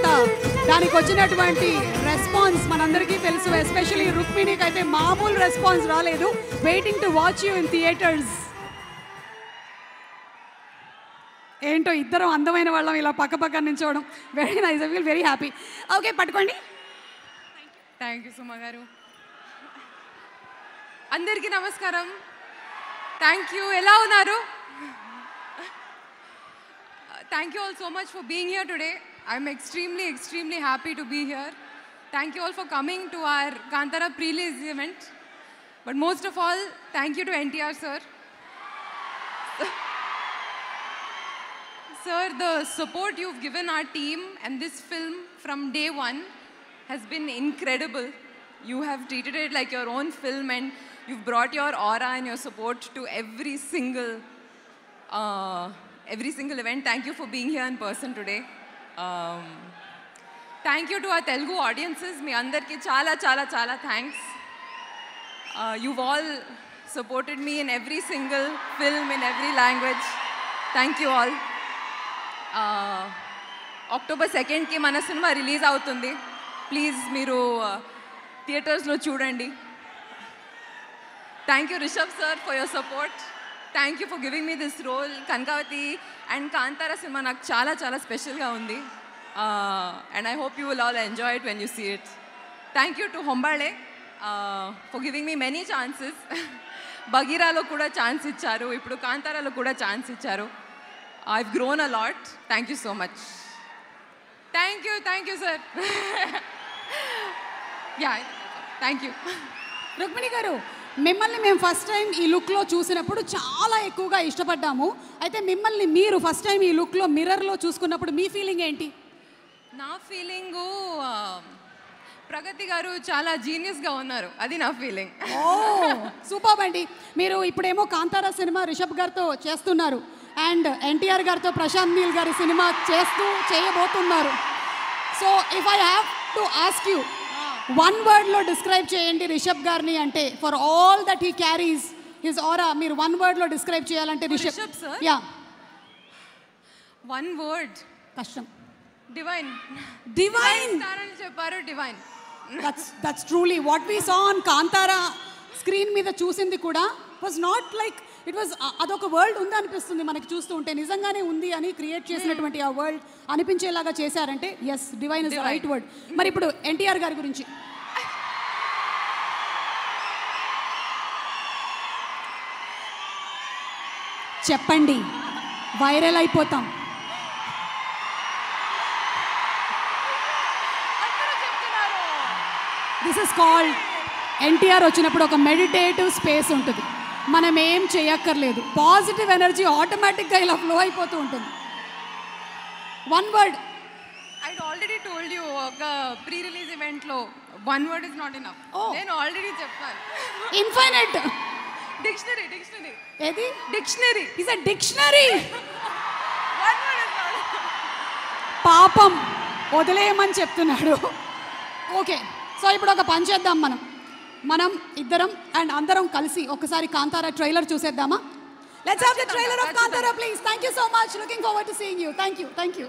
తర్వాత దానికి వచ్చినటువంటి రెస్పాన్స్ మనందరికీ తెలుసు. ఎస్పెషల్లీ రుక్మిణికి అయితే మామూలు రెస్పాన్స్ రాలేదు. Waiting to watch you in theatres. ఏంటో ఇద్దరం అందమైన వాళ్ళం ఇలా పక్క పక్క నించోవడం very nice. I feel very happy. Okay, పట్టుకోండి. Thank you Suma garu. అందరికీ నమస్కారం. Thank you. ఎలా ఉన్నారు? Thank you all so much for being here today. I'm extremely happy to be here. Thank you all for coming to our Kantara pre-release event. But most of all, thank you to NTR sir. Sir, the support you've given our team and this film from day one has been incredible. You have treated it like your own film and you've brought your aura and your support to every single event. Thank you for being here in person today. Thank you to our Telugu audiences. Me andarki chala thanks. You've all supported me in every single film, in every language. Thank you all. October 2nd ki mana cinema release avutundi. Please meeru theaters lo chudandi. Thank you Rishabh sir for your support. Thank you for giving me this role. Kankavati and Kantara cinema నాకు చాలా స్పెషల్గా ఉంది. And I hope you will all enjoy it when you see it. Thank you to Hombale for giving me many chances. బగీరాలో కూడా chance ఇచ్చారు, ఇప్పుడు కాంతారాలో కూడా chance ఇచ్చారు. I've grown a lot. Thank you so much. Thank you sir. Yeah, thank you. Rukmini గారు, మిమ్మల్ని మేము first time ఈ లుక్లో చూసినప్పుడు చాలా ఎక్కువగా ఇష్టపడ్డాము. అయితే మిమ్మల్ని మీరు ఫస్ట్ టైం ఈ లుక్లో మిర్రర్లో చూసుకున్నప్పుడు మీ ఫీలింగ్ ఏంటి? నా ఫీలింగు ప్రగతి గారు చాలా జీనియస్గా ఉన్నారు, అది నా ఫీలింగ్. ఓ సూపర్ అండి. మీరు ఇప్పుడేమో కాంతారా సినిమా రిషబ్ గారితో చేస్తున్నారు అండ్ ఎన్టీఆర్ గారితో ప్రశాంత్ నీల్ గారి సినిమా చేయబోతున్నారు. So if I have to ask you, one వర్డ్లో డిస్క్రైబ్ చేయండి రిషబ్ గారిని అంటే, for all that he carries his aura, మీరు వన్ వర్డ్లో డిస్క్రైబ్ చేయాలంటే Rishab sir? Yeah, one word కష్టం. డివైన్ అని చెప్పారు. Divine. That's truly what we saw on Kantara. Screen మీద చూసింది కూడా was not like it was, అదొక వరల్డ్ ఉంది అనిపిస్తుంది మనకి చూస్తూ ఉంటే. నిజంగానే ఉంది అని క్రియేట్ చేసినటువంటి ఆ వరల్డ్ అనిపించేలాగా చేశారంటే yes, divine is the right word. మరి ఇప్పుడు ఎన్టీఆర్ గారి గురించి చెప్పండి, వైరల్ అయిపోతాం. దిస్ ఇస్ కాల్డ్, ఎన్టీఆర్ వచ్చినప్పుడు ఒక మెడిటేటివ్ స్పేస్ ఉంటుంది, మనం ఏం చేయక్కర్లేదు, పాజిటివ్ ఎనర్జీ ఆటోమేటిక్గా ఇలా ఫ్లో అయిపోతూ ఉంటుంది. One word. I already told you, ఒక ప్రీ రిలీజ్ ఈవెంట్లో one word is not enough. నేను ఆల్రెడీ చెప్పాను. ఇన్ఫైనైట్. డిక్షనరీ. ఏది? డిక్షనరీ. Is a dictionary. పాపం వదిలేయమని చెప్తున్నాడు. ఓకే, సో ఇప్పుడు ఒక పని చేద్దాం, మనం ఇద్దరం అండ్ అందరం కలిసి ఒకసారి కాంతారా ట్రైలర్ చూసేద్దామా? Let's have the trailer of Kantara please. Thank you so much. Looking forward to seeing you. Thank you.